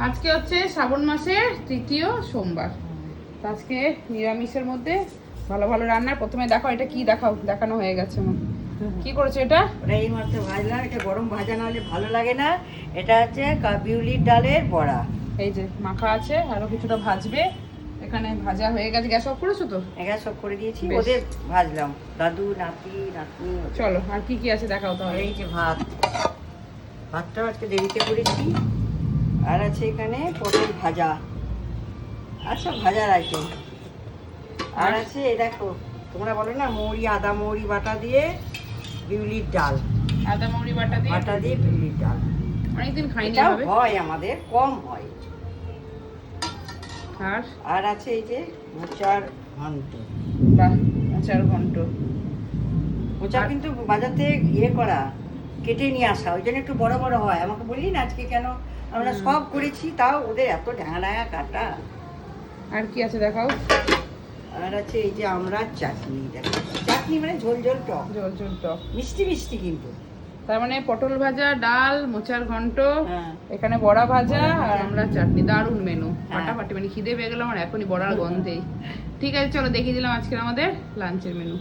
আজকে হচ্ছে শ্রাবণ মাসের তৃতীয় সোমবার। তো আজকে নিরামিষের মধ্যে ভালো ভালো রান্না। প্রথমে দেখো এটা কি দেখানো হয়ে গেছে আমার। কি করেছো এটা? ওটা এই মাত্র ভাজলাম। এটা গরম ভাজা না হলে ভালো লাগে না। এটা হচ্ছে বিউলির ডালের বড়া। এই যে মাখা আছে, আরো কিছুটা ভাজবে। এখানে ভাজা হয়ে গেছে। গ্যাস অফ করেছো তো? এগুলো সব করে দিয়েছি, বেশ। ওদের ভাজলাম। দাদু নাতি নাতনি ওদের। চলো আর কি কি আছে দেখাও তাহলে। এই যে ভাতটাও আজকে দেরিতে করেছি। আর আছে এখানে পটল ভাজা, আচ্ছা ভাজার আইটেম। আর আছে এই দেখো, তোমরা বলো না মৌরি, আদা মৌরি বাটা দিয়ে বিউলির ডাল, আদা মৌরি বাটা দিয়ে বিউলির ডাল। অনেকদিন খাইনি এটাও হবে। হয় আমাদের, কম হয়। আর আর আছে এই যে মোচার ঘন্ট। বাহ, মোচার ঘন্ট। মোচা কিন্তু বাজার থেকে করা, কেটে নিয়ে আসা, ওই জন্য একটু বড় বড় হয়। আমাকে বললি না আজকে কেন আমরা সব করেছি, তাও ওদের এত ডাঙা ডাঙা কাটা। আর কি আছে দেখাও। আর আছে এই যে আমরা চাটনি, দেখো চাটনি মানে ঝোল ঝোল টক, ঝোল ঝোল টক, মিষ্টি মিষ্টি কিন্তু। তার মানে পটল ভাজা, ডাল, মোচার ঘন্ট, হ্যাঁ। এখানে বড়া ভাজা বড়া ভাজা। আর আমরা চাটনি। দারুণ মেনু, হ্যাঁ। ফাটাফাটি। মানে খিদে পেয়ে গেল আমার এখনই বড়ার গন্ধেই। ঠিক আছে চলো দেখিয়ে দিলাম আজকের আমাদের লাঞ্চের মেনু।